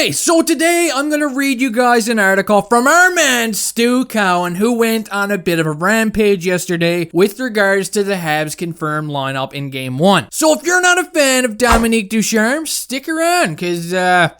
Okay, so today I'm going to read you guys an article from our man Stu Cowan, who went on a bit of a rampage yesterday with regards to the Habs confirmed lineup in Game 1. So if you're not a fan of Dominique Ducharme, stick around, because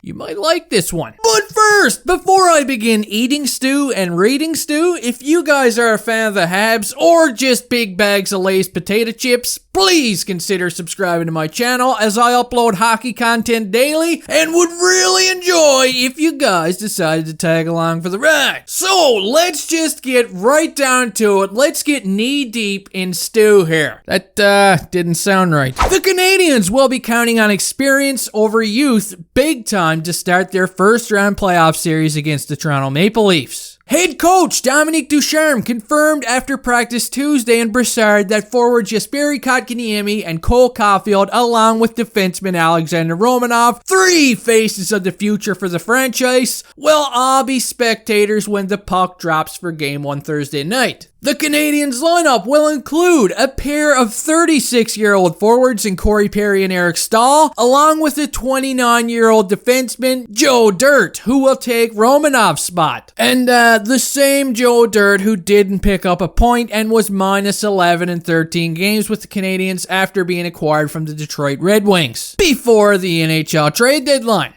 you might like this one. But first, before I begin eating stew and reading stew, if you guys are a fan of the Habs or just big bags of Lay's potato chips, please consider subscribing to my channel as I upload hockey content daily and would really enjoy if you guys decided to tag along for the ride. So let's just get right down to it. Let's get knee deep in stew here. That didn't sound right. The Canadiens will be counting on experience over youth big time to start their first round playoff series against the Toronto Maple Leafs. Head coach Dominique Ducharme confirmed after practice Tuesday in Brassard that forward Jesperi Kotkaniemi and Cole Caufield, along with defenseman Alexander Romanov, three faces of the future for the franchise, will all be spectators when the puck drops for Game 1 Thursday night. The Canadiens lineup will include a pair of 36-year-old forwards in Corey Perry and Eric Stahl, along with a 29-year-old defenseman, Joe Dirt, who will take Romanov's spot. And the same Joe Dirt who didn't pick up a point and was minus 11 in 13 games with the Canadiens after being acquired from the Detroit Red Wings before the NHL trade deadline.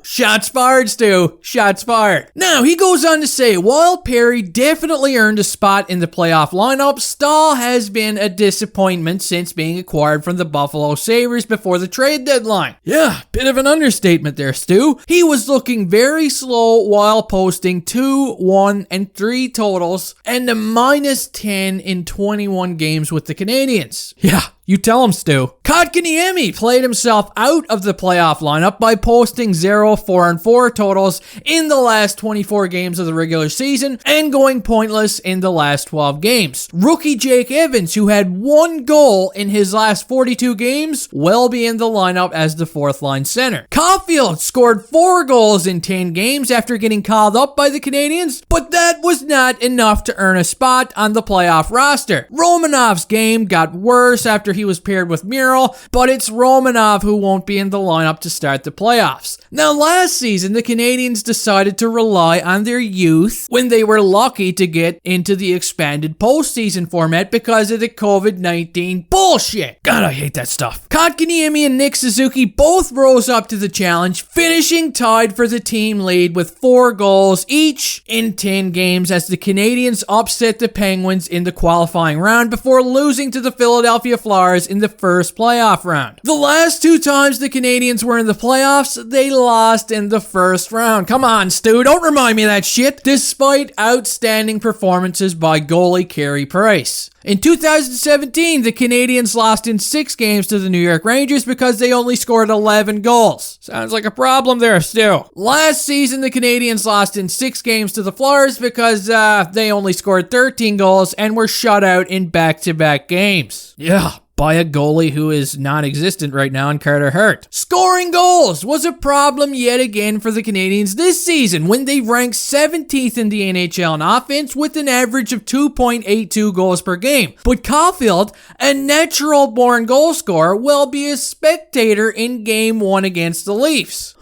Shots fired, Stu. Shots fired. Now, he goes on to say, while Perry definitely earned a spot in the playoff lineup, Stahl has been a disappointment since being acquired from the Buffalo Sabres before the trade deadline. Yeah, bit of an understatement there, Stu. He was looking very slow while posting 2, 1, and 3 totals and a minus 10 in 21 games with the Canadiens. Yeah. You tell him, Stu. Kotkaniemi played himself out of the playoff lineup by posting 0, 4, and 4 totals in the last 24 games of the regular season and going pointless in the last 12 games. Rookie Jake Evans, who had 1 goal in his last 42 games, will be in the lineup as the fourth-line center. Caufield scored 4 goals in 10 games after getting called up by the Canadiens, but that was not enough to earn a spot on the playoff roster. Romanov's game got worse after he was paired with Mural, but it's Romanov who won't be in the lineup to start the playoffs. Now, last season, the Canadiens decided to rely on their youth when they were lucky to get into the expanded postseason format because of the COVID-19 bullshit. God, I hate that stuff. Kotkaniemi and Nick Suzuki both rose up to the challenge, finishing tied for the team lead with 4 goals each in 10 games as the Canadiens upset the Penguins in the qualifying round before losing to the Philadelphia Flyers in the first playoff round. The last 2 times the Canadiens were in the playoffs, they lost in the first round. Come on, Stu, don't remind me of that shit. Despite outstanding performances by goalie Carey Price. In 2017, the Canadiens lost in 6 games to the New York Rangers because they only scored 11 goals. Sounds like a problem there, Stu. Last season, the Canadiens lost in 6 games to the Flyers because they only scored 13 goals and were shut out in back-to-back games. Yeah. By a goalie who is non-existent right now in Carter Hart. Scoring goals was a problem yet again for the Canadiens this season when they ranked 17th in the NHL in offense with an average of 2.82 goals per game. But Caufield, a natural-born goal scorer, will be a spectator in Game 1 against the Leafs.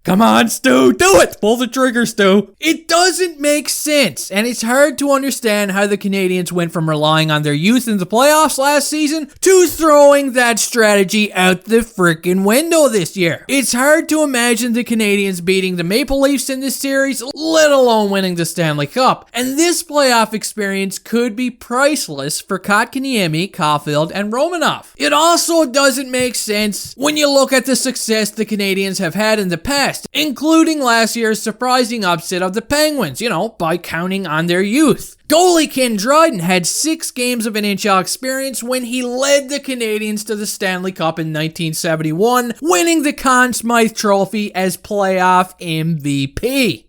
Come on, Stu, do it! Pull the trigger, Stu. It doesn't make sense, and it's hard to understand how the Canadiens went from relying on their youth in the playoffs last season to throwing that strategy out the frickin' window this year. It's hard to imagine the Canadiens beating the Maple Leafs in this series, let alone winning the Stanley Cup. And this playoff experience could be priceless for Kotkaniemi, Caufield, and Romanov. It also doesn't make sense when you look at the success the Canadiens have had in the past, including last year's surprising upset of the Penguins, by counting on their youth. Goalie Ken Dryden had 6 games of NHL experience when he led the Canadiens to the Stanley Cup in 1971, winning the Conn Smythe Trophy as playoff MVP.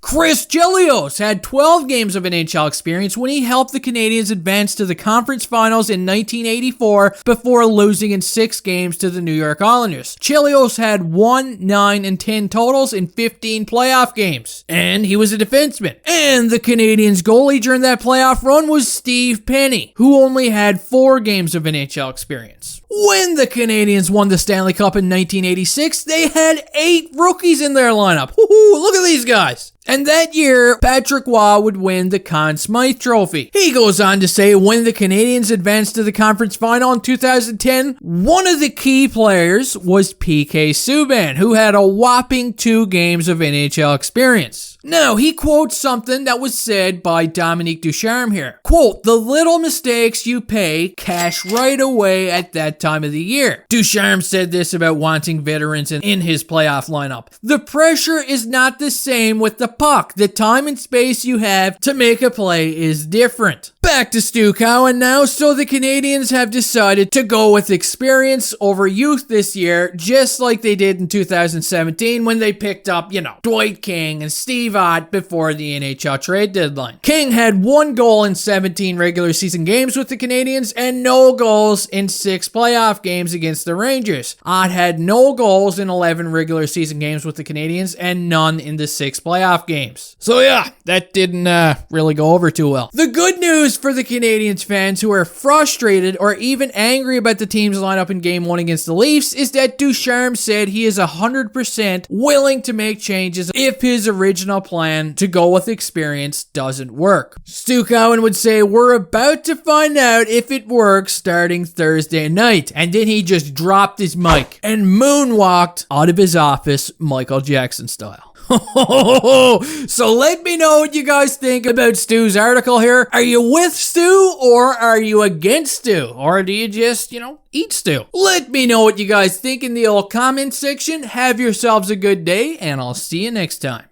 Chris Chelios had 12 games of NHL experience when he helped the Canadiens advance to the conference finals in 1984 before losing in 6 games to the New York Islanders. Chelios had 1, 9, and 10 totals in 15 playoff games. And he was a defenseman. And the Canadiens goalie during that playoff run was Steve Penny, who only had 4 games of NHL experience. When the Canadiens won the Stanley Cup in 1986, they had 8 rookies in their lineup. Woohoo, look at these guys. And that year, Patrick Waugh would win the Conn Smythe Trophy. He goes on to say when the Canadiens advanced to the conference final in 2010, one of the key players was PK Subban, who had a whopping 2 games of NHL experience. Now, he quotes something that was said by Dominique Ducharme here. Quote, "The little mistakes you pay cash right away at that time of the year." Ducharme said this about wanting veterans in his playoff lineup. "The pressure is not the same with the puck. The time and space you have to make a play is different." Back to Stu Cowan now. So the Canadiens have decided to go with experience over youth this year, just like they did in 2017 when they picked up, Dwight King and Steve Ott before the NHL trade deadline. King had 1 goal in 17 regular season games with the Canadiens and no goals in 6 playoff games against the Rangers. Ott had no goals in 11 regular season games with the Canadiens and none in the 6 playoff games. So yeah, that didn't really go over too well. The good news for the Canadiens fans who are frustrated or even angry about the team's lineup in Game 1 against the Leafs is that Ducharme said he is 100% willing to make changes if his original plan to go with experience doesn't work. Stu Cowan would say, "We're about to find out if it works starting Thursday night." And then he just dropped his mic and moonwalked out of his office, Michael Jackson style. So let me know what you guys think about Stu's article here. Are you with Stu or are you against Stu? Or do you just, eat Stu? Let me know what you guys think in the old comment section. Have yourselves a good day and I'll see you next time.